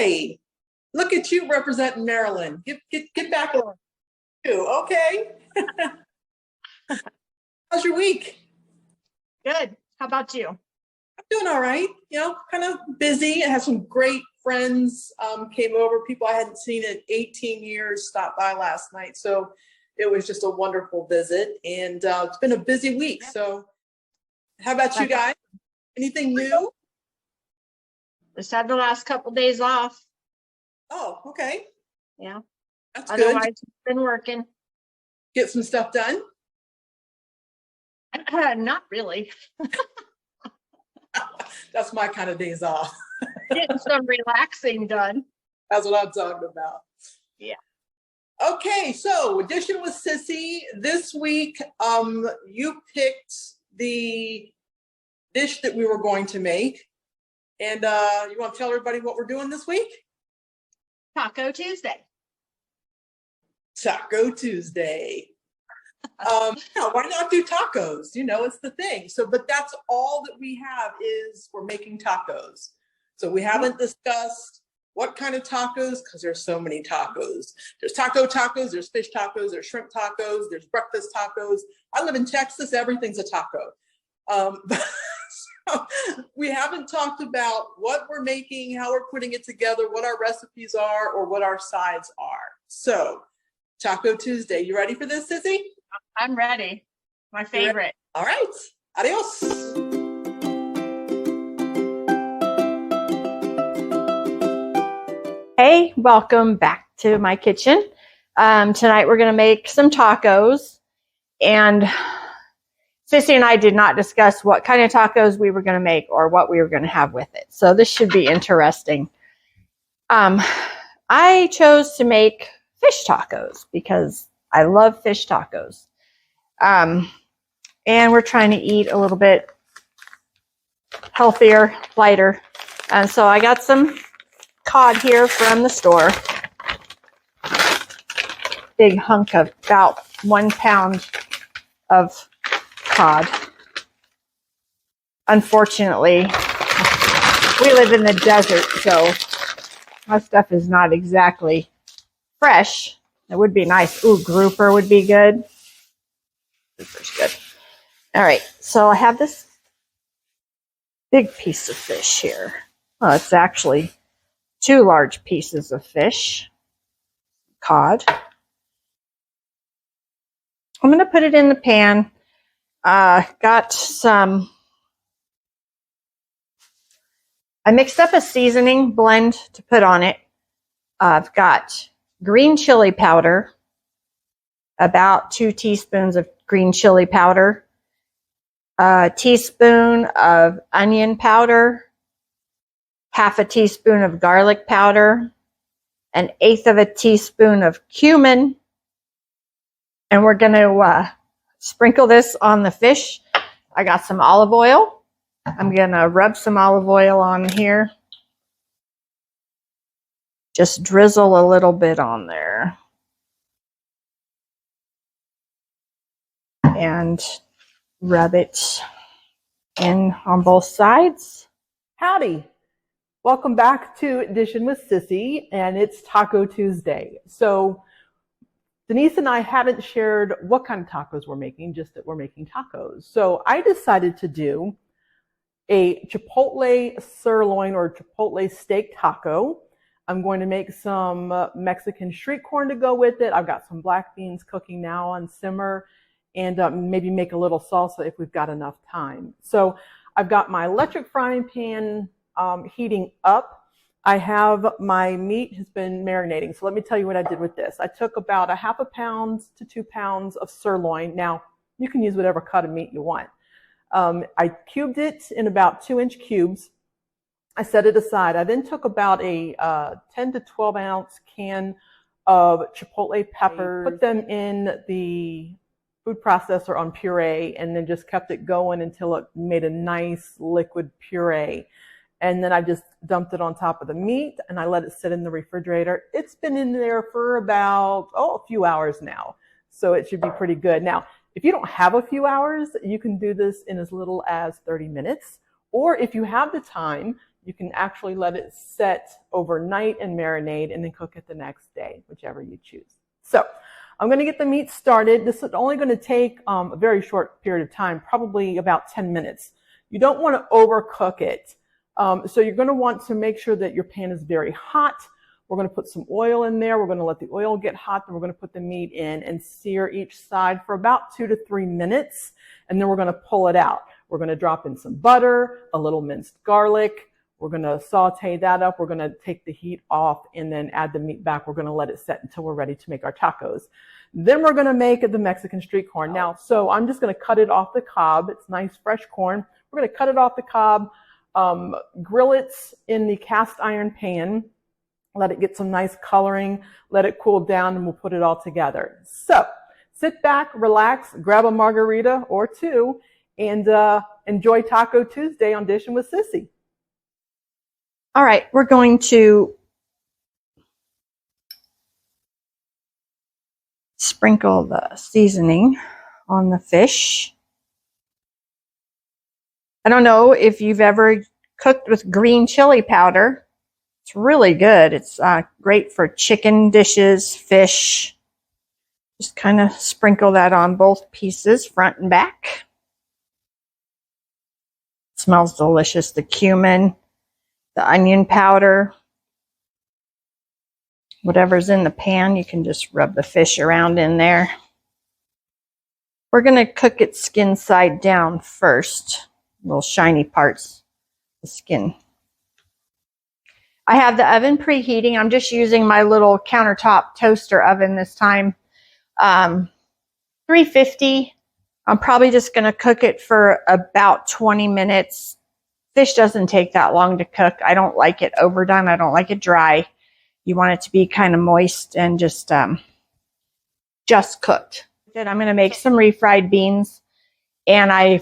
Hi. Look at you representing Maryland. Get back on too. Okay. How's your week? Good. How about you? I'm doing all right. Kind of busy. I have some great friends came over. People I hadn't seen in 18 years stopped by last night. So it was just a wonderful visit. And it's been a busy week. So how about you guys? Anything new? Just had the last couple days off. Oh, okay. Yeah. That's Otherwise, good. it's been working. Get some stuff done? Not really. That's my kind of days off. Getting some relaxing done. That's what I'm talking about. Yeah. Okay, so Dishin with Sissy. This week, you picked the dish that we were going to make. And you want to tell everybody what we're doing this week? Taco Tuesday. Taco Tuesday. Why not do tacos? It's the thing. So, but that's all that we have is we're making tacos. So we haven't discussed what kind of tacos, because there's so many tacos. There's taco tacos, there's fish tacos, there's shrimp tacos, there's breakfast tacos. I live in Texas, everything's a taco. So we haven't talked about what we're making, how we're putting it together, what our recipes are, or what our sides are. So Taco Tuesday, you ready for this, Sissy? I'm ready. My favorite. All right. Adios. Hey, welcome back to my kitchen. Tonight we're going to make some tacos, and Sissy and I did not discuss what kind of tacos we were going to make or what we were going to have with it. So this should be interesting. I chose to make fish tacos because I love fish tacos. And we're trying to eat a little bit healthier, lighter. And so I got some cod here from the store. Big hunk of about 1 pound of cod. Unfortunately, we live in the desert, so my stuff is not exactly fresh. It would be nice. Ooh, grouper would be good. Grouper's good. All right, so I have this big piece of fish here. Oh, it's actually 2 large pieces of fish. Cod. I'm going to put it in the pan. Got some, I mixed up a seasoning blend to put on it. I've got green chili powder, about 2 teaspoons of green chili powder, a teaspoon of onion powder, half a teaspoon of garlic powder, 1/8 of a teaspoon of cumin, and we're going to sprinkle this on the fish. I got some olive oil. I'm going to rub some olive oil on here. Just drizzle a little bit on there. And rub it in on both sides. Howdy. Welcome back to Dishin with Sissy, and it's Taco Tuesday. So Denise and I haven't shared what kind of tacos we're making, just that we're making tacos. So I decided to do a Chipotle sirloin or Chipotle steak taco. I'm going to make some Mexican street corn to go with it. I've got some black beans cooking now on simmer, and maybe make a little salsa if we've got enough time. So I've got my electric frying pan heating up. I have my meat has been marinating. So let me tell you what I did with this. I took about 1/2 pound to 2 pounds of sirloin. Now, you can use whatever cut of meat you want. I cubed it in about 2-inch cubes. I set it aside. I then took about a 10 to 12 ounce can of Chipotle peppers, put them in the food processor on puree, and then just kept it going until it made a nice liquid puree. And then I just dumped it on top of the meat, and I let it sit in the refrigerator. It's been in there for about, a few hours now. So it should be pretty good. Now, if you don't have a few hours, you can do this in as little as 30 minutes. Or if you have the time, You can actually let it set overnight and marinate and then cook it the next day, whichever you choose. So I'm going to get the meat started. This is only going to take a very short period of time, probably about 10 minutes. You don't want to overcook it. So you're going to want to make sure that your pan is very hot. We're going to put some oil in there. We're going to let the oil get hot. Then we're going to put the meat in and sear each side for about 2 to 3 minutes. And then we're going to pull it out. We're going to drop in some butter, a little minced garlic. We're going to saute that up. We're going to take the heat off and then add the meat back. We're going to let it set until we're ready to make our tacos. Then we're going to make the Mexican street corn. Now, so I'm just going to cut it off the cob. It's nice fresh corn. We're going to cut it off the cob, grill it in the cast iron pan, let it get some nice coloring, let it cool down, and we'll put it all together. So sit back, relax, grab a margarita or two, and enjoy Taco Tuesday on Dishin with Sissy. All right, we're going to sprinkle the seasoning on the fish. I don't know if you've ever cooked with green chili powder. It's really good. It's great for chicken dishes, fish. Just kind of sprinkle that on both pieces, front and back. It smells delicious. The cumin, the onion powder, whatever's in the pan, you can just rub the fish around in there. We're going to cook it skin side down first. Little shiny parts, the skin. I have the oven preheating. I'm just using my little countertop toaster oven this time. 350. I'm probably just going to cook it for about 20 minutes. Fish doesn't take that long to cook. I don't like it overdone. I don't like it dry. You want it to be kind of moist and just cooked. Then I'm going to make some refried beans, and I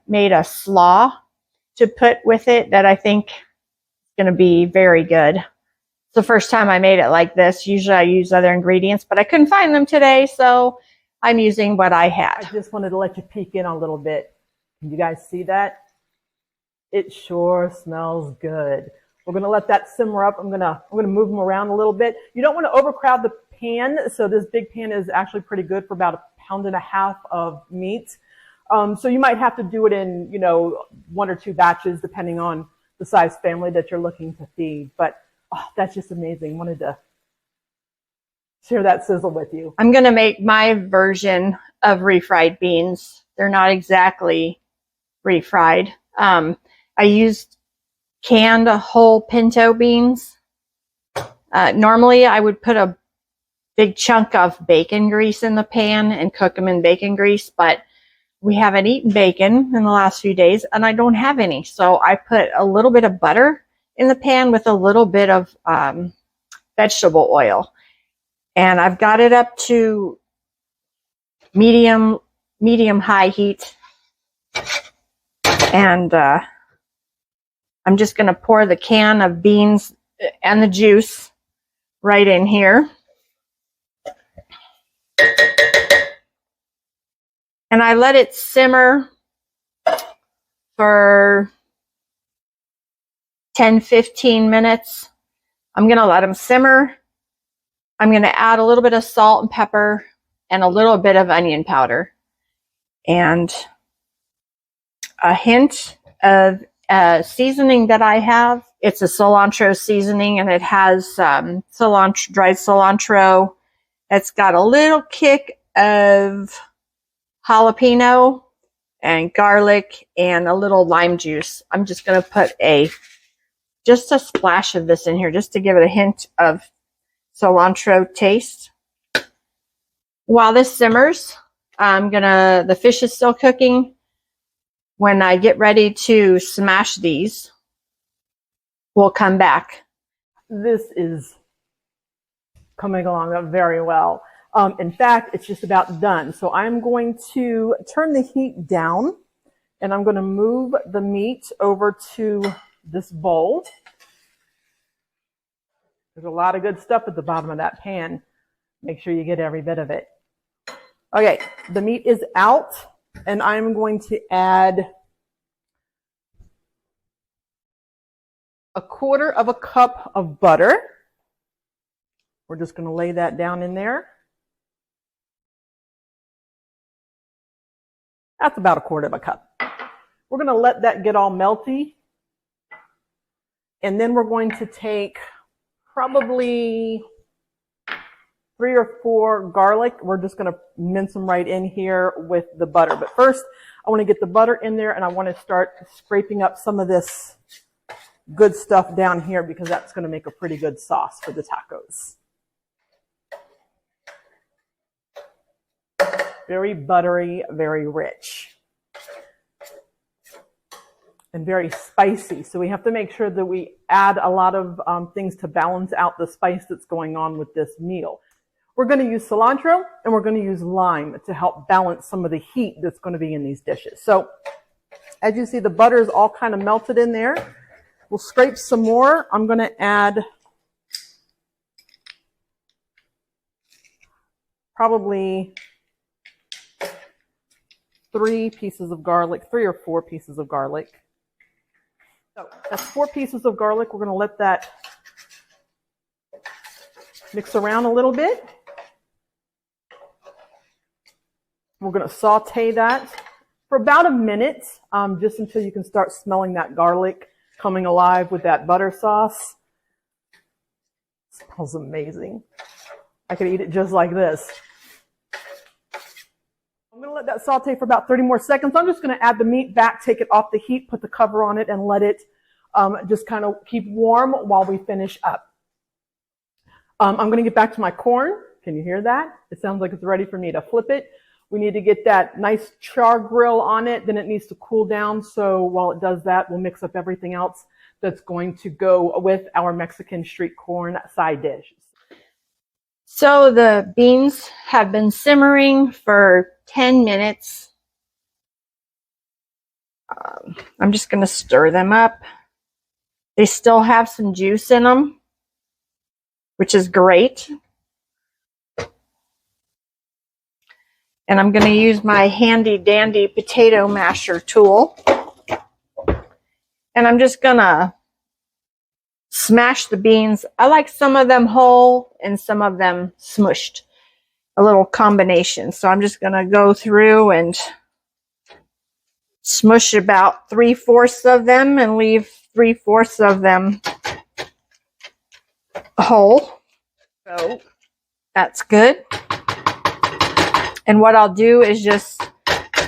made a slaw to put with it that I think is going to be very good. It's the first time I made it like this. Usually I use other ingredients, but I couldn't find them today, so I'm using what I had. I just wanted to let you peek in a little bit. Can you guys see that? It sure smells good. We're going to let that simmer up. I'm going to move them around a little bit. You don't want to overcrowd the pan. So this big pan is actually pretty good for about 1.5 pounds of meat. So you might have to do it in, 1 or 2 batches, depending on the size family that you're looking to feed. But that's just amazing. Wanted to share that sizzle with you. I'm going to make my version of refried beans. They're not exactly refried. I used canned whole pinto beans. Normally I would put a big chunk of bacon grease in the pan and cook them in bacon grease, but we haven't eaten bacon in the last few days and I don't have any. So I put a little bit of butter in the pan with a little bit of vegetable oil. And I've got it up to medium high heat. And I'm just going to pour the can of beans and the juice right in here. And I let it simmer for 10-15 minutes. I'm going to let them simmer. I'm going to add a little bit of salt and pepper and a little bit of onion powder and a hint of seasoning that I have. It's a cilantro seasoning, and it has cilantro, dried cilantro. It's got a little kick of jalapeno and garlic and a little lime juice. I'm just going to put just a splash of this in here just to give it a hint of cilantro taste. While this simmers, the fish is still cooking. When I get ready to smash these, we'll come back. This is coming along very well. In fact, it's just about done. So I'm going to turn the heat down, and I'm going to move the meat over to this bowl. There's a lot of good stuff at the bottom of that pan. Make sure you get every bit of it. Okay, the meat is out, and I'm going to add 1/4 of a cup of butter. We're just going to lay that down in there. That's about 1/4 of a cup. We're going to let that get all melty. And then we're going to take probably 3 or 4 garlic. We're just going to mince them right in here with the butter. But first, I want to get the butter in there, and I want to start scraping up some of this good stuff down here because that's going to make a pretty good sauce for the tacos. Very buttery, very rich, and very spicy. So we have to make sure that we add a lot of things to balance out the spice that's going on with this meal. We're going to use cilantro and we're going to use lime to help balance some of the heat that's going to be in these dishes. So as you see, the butter is all kind of melted in there. We'll scrape some more. I'm going to add probably 3 pieces of garlic, 3 or 4 pieces of garlic. So that's 4 pieces of garlic. We're going to let that mix around a little bit. We're going to saute that for about a minute, just until you can start smelling that garlic coming alive with that butter sauce. It smells amazing. I could eat it just like this. I'm going to let that saute for about 30 more seconds. I'm just going to add the meat back, take it off the heat, put the cover on it, and let it just kind of keep warm while we finish up. I'm going to get back to my corn. Can you hear that? It sounds like it's ready for me to flip it. We need to get that nice char grill on it. Then it needs to cool down. So while it does that, we'll mix up everything else that's going to go with our Mexican street corn side dish. So the beans have been simmering for 10 minutes. I'm just going to stir them up. They still have some juice in them, which is great. And I'm going to use my handy dandy potato masher tool. And I'm just going to smash the beans. I like some of them whole and some of them smushed. A little combination. So I'm just going to go through and smush about 3/4 of them and leave 3/4 of them whole. So that's good. And what I'll do is just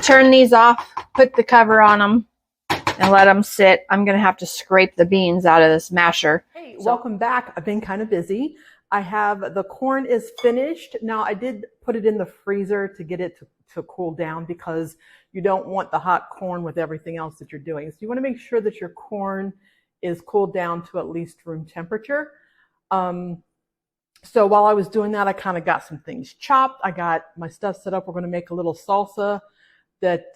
turn these off, put the cover on them, and let them sit. I'm going to have to scrape the beans out of this masher. Hey, welcome back. I've been kind of busy. I have the corn is finished. Now I did put it in the freezer to get it to cool down because you don't want the hot corn with everything else that you're doing. So you want to make sure that your corn is cooled down to at least room temperature. So while I was doing that, I kind of got some things chopped. I got my stuff set up. We're going to make a little salsa that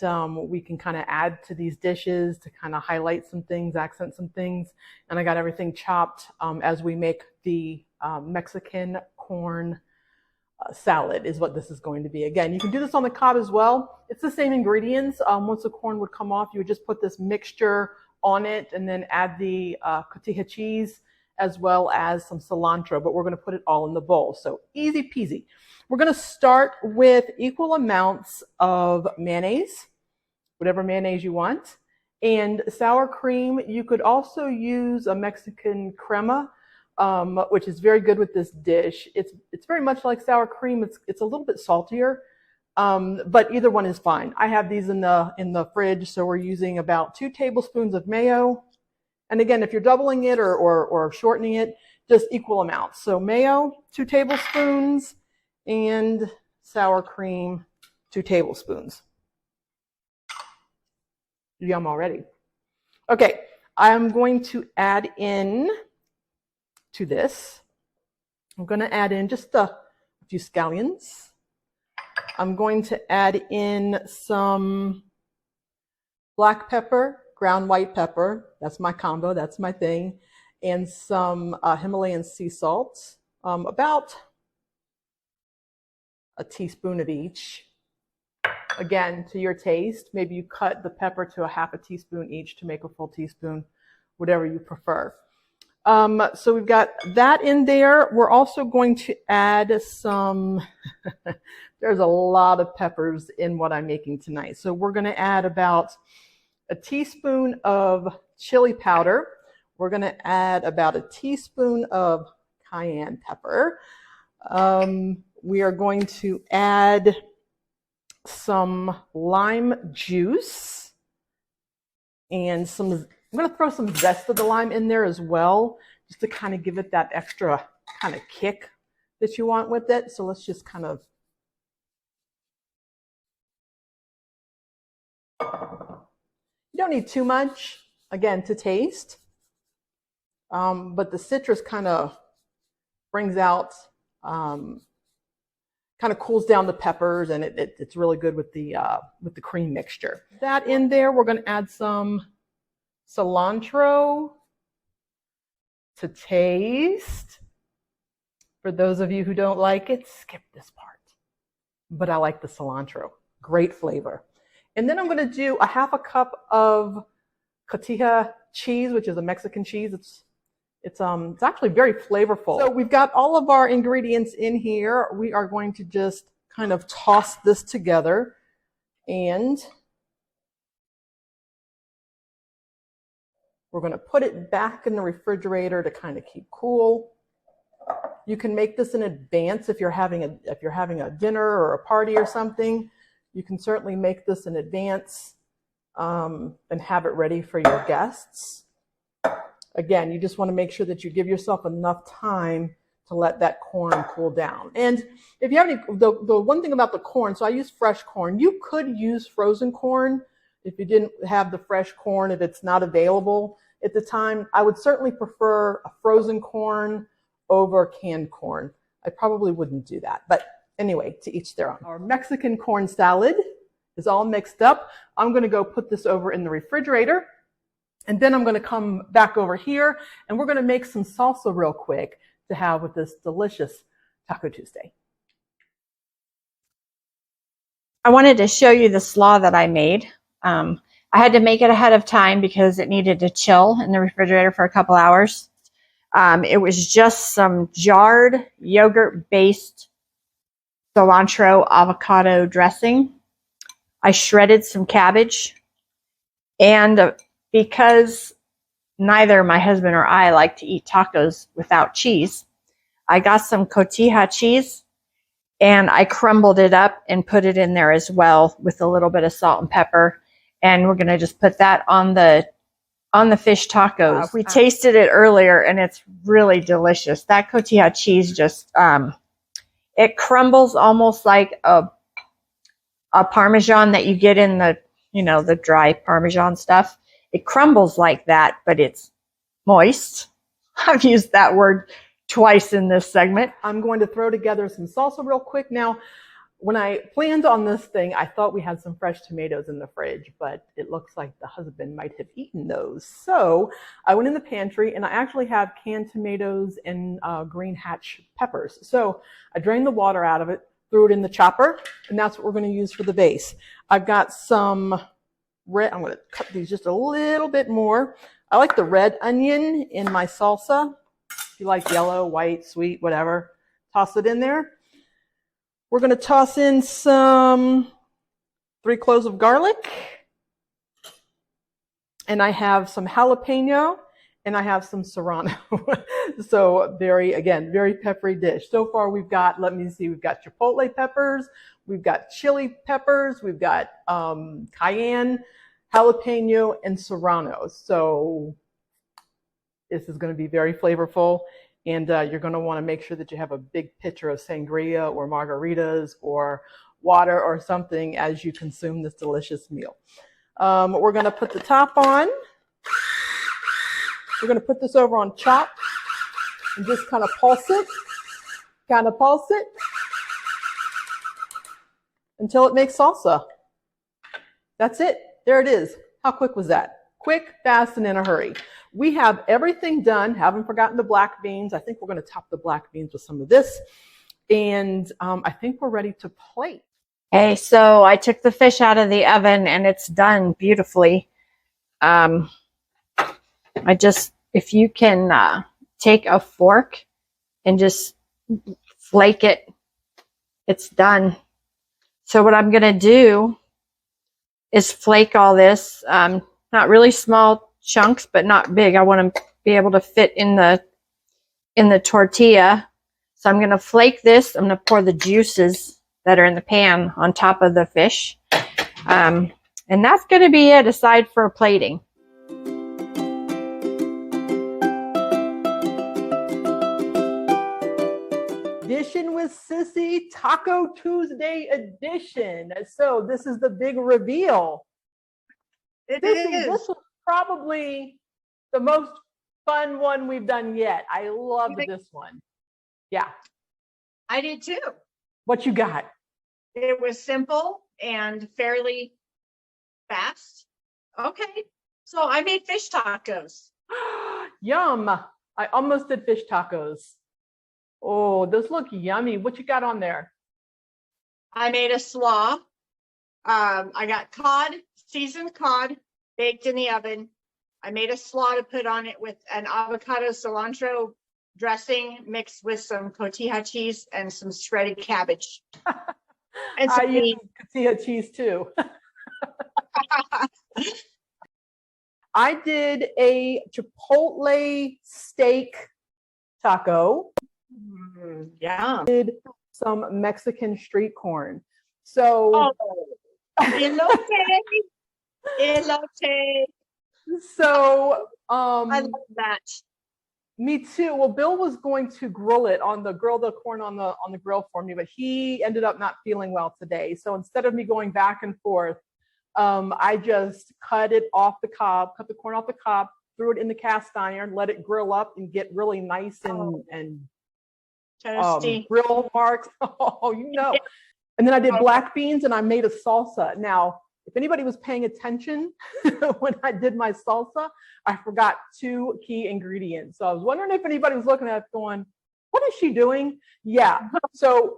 we can kind of add to these dishes to kind of highlight some things, accent some things. And I got everything chopped as we make the Mexican corn salad is what this is going to be. Again, you can do this on the cob as well. It's the same ingredients. Once the corn would come off, you would just put this mixture on it and then add the cotija cheese as well as some cilantro, but we're going to put it all in the bowl. So easy peasy. We're going to start with equal amounts of mayonnaise, whatever mayonnaise you want, and sour cream. You could also use a Mexican crema, which is very good with this dish. It's very much like sour cream. It's a little bit saltier, but either one is fine. I have these in the fridge, so we're using about 2 tablespoons of mayo. And again, if you're doubling it or shortening it, just equal amounts. So mayo, 2 tablespoons, and sour cream, 2 tablespoons. Yum already. Okay, I'm going to add in to this. I'm going to add in just a few scallions. I'm going to add in some black pepper, ground white pepper, that's my combo, that's my thing, and some Himalayan sea salt, about a teaspoon of each. Again, to your taste, maybe you cut the pepper to a 1/2 teaspoon each to make a full teaspoon, whatever you prefer. So we've got that in there. We're also going to add some, there's a lot of peppers in what I'm making tonight. So we're going to add about a teaspoon of chili powder. We're going to add about a teaspoon of cayenne pepper. We are going to add some lime juice and some, I'm going to throw some zest of the lime in there as well, just to kind of give it that extra kind of kick that you want with it. So let's just kind of, you don't need too much, again, to taste. But the citrus kind of brings out, kind of cools down the peppers, and it's really good with the cream mixture. That in there, we're going to add some cilantro to taste. For those of you who don't like it, skip this part. But I like the cilantro. Great flavor. And then I'm going to do a half a cup of cotija cheese, which is a Mexican cheese. It's actually very flavorful. So we've got all of our ingredients in here. We are going to just kind of toss this together, and we're going to put it back in the refrigerator to kind of keep cool. You can make this in advance if you're having a dinner or a party or something. You can certainly make this in advance and have it ready for your guests. Again, you just want to make sure that you give yourself enough time to let that corn cool down. And if you have any, the one thing about the corn, so I use fresh corn. You could use frozen corn if you didn't have the fresh corn, if it's not available at the time. I would certainly prefer a frozen corn over canned corn. I probably wouldn't do that. But anyway, to each their own. Our Mexican corn salad is all mixed up. I'm going to go put this over in the refrigerator. And then I'm going to come back over here, and we're going to make some salsa real quick to have with this delicious Taco Tuesday. I wanted to show you the slaw that I made. I had to make it ahead of time because it needed to chill in the refrigerator for a couple hours. It was just some jarred yogurt-based cilantro avocado dressing. I shredded some cabbage, and because neither my husband or I like to eat tacos without cheese, I got some cotija cheese and I crumbled it up and put it in there as well with a little bit of salt and pepper. And we're going to just put that on the fish tacos. We tasted it earlier and it's really delicious. That cotija cheese just, it crumbles almost like a Parmesan that you get in the, the dry Parmesan stuff. It crumbles like that, but it's moist. I've used that word twice in this segment. I'm going to throw together some salsa real quick. Now, when I planned on this thing, I thought we had some fresh tomatoes in the fridge, but it looks like the husband might have eaten those. So I went in the pantry and I actually have canned tomatoes and green hatch peppers. So I drained the water out of it, threw it in the chopper, and that's what we're going to use for the base. I've got some red, I'm going to cut these just a little bit more. I like the red onion in my salsa. If you like yellow, white, sweet, whatever, toss it in there. We're going to toss in some 3 cloves of garlic. And I have some jalapeno and I have some serrano. So very peppery dish. So far we've got, we've got chipotle peppers, we've got chili peppers, we've got cayenne, jalapeno, and serrano. So this is going to be very flavorful. And you're going to want to make sure that you have a big pitcher of sangria or margaritas or water or something as you consume this delicious meal. We're going to put the top on. We're going to put this over on chop and just kind of pulse it until it makes salsa. That's it. There it is. How quick was that? Quick, fast, and in a hurry. We have everything done. Haven't forgotten the black beans. I think we're going to top the black beans with some of this. And I think we're ready to plate. Okay, so I took the fish out of the oven and it's done beautifully. If you can take a fork and just flake it. It's done. So what I'm going to do is flake all this, not really small chunks, but not big. I want to be able to fit in the tortilla. So I'm going to flake this. I'm going to pour the juices that are in the pan on top of the fish. And that's going to be it aside for plating. Dishin with Sissy Taco Tuesday edition. So this is the big reveal. It Sissy, is. this was probably the most fun one we've done yet. I loved this one. Yeah. I did too. What you got? It was simple and fairly fast. Okay. So I made fish tacos. Yum. I almost did fish tacos. Oh, those look yummy. What you got on there? I made a slaw. I got cod, seasoned cod, baked in the oven. I made a slaw to put on it with an avocado cilantro dressing mixed with some cotija cheese and some shredded cabbage. And I some use meat. cotija cheese too. I did a Chipotle steak taco. Yeah. Did some Mexican street corn. So, Elote. Elote. so I love that. me too. Well, Bill was going to grill the corn on the grill for me, but he ended up not feeling well today. So instead of me going back and forth, I just cut it off the cob, cut the corn off the cob, threw it in the cast iron, let it grill up and get really nice and Toasty. grill marks. Oh, you know. And then I did black beans and I made a salsa. Now, if anybody was paying attention when I did my salsa, I forgot 2 key ingredients. So I was wondering if anybody was looking at it going, what is she doing? Yeah. So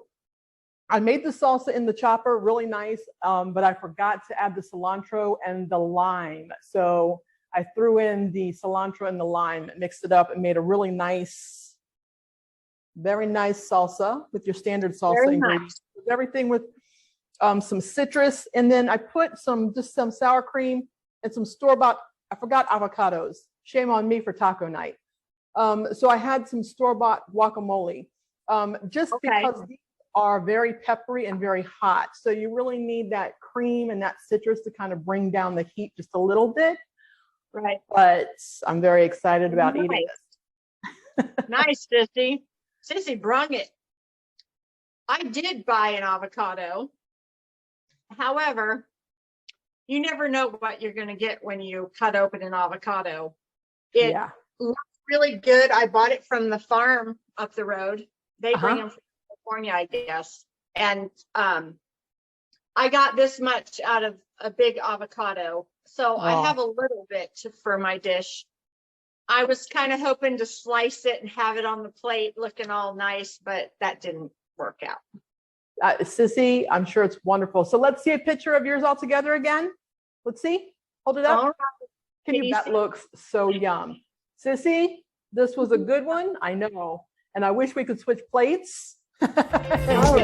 I made the salsa in the chopper, really nice, but I forgot to add the cilantro and the lime. So I threw in the cilantro and the lime, mixed it up and made a really nice, very nice salsa with your standard salsa Very ingredients. nice. Everything with some citrus, and then I put just some sour cream and some store-bought, I forgot avocados. Shame on me for taco night. So I had some store-bought guacamole, because these are very peppery and very hot. So you really need that cream and that citrus to kind of bring down the heat just a little bit. Right. But I'm very excited about eating this. Nice, Sissy. Sissy brung it. I did buy an avocado. However, you never know what you're going to get when you cut open an avocado. It looks really good. I bought it from the farm up the road. They bring them from California, I guess. And I got this much out of a big avocado. So I have a little bit for my dish. I was kind of hoping to slice it and have it on the plate looking all nice, but that didn't work out. Sissy, I'm sure it's wonderful. So let's see a picture of yours all together again. Let's see. Hold it up. All right. That looks so yum. Sissy, this was a good one. I know. And I wish we could switch plates. Oh,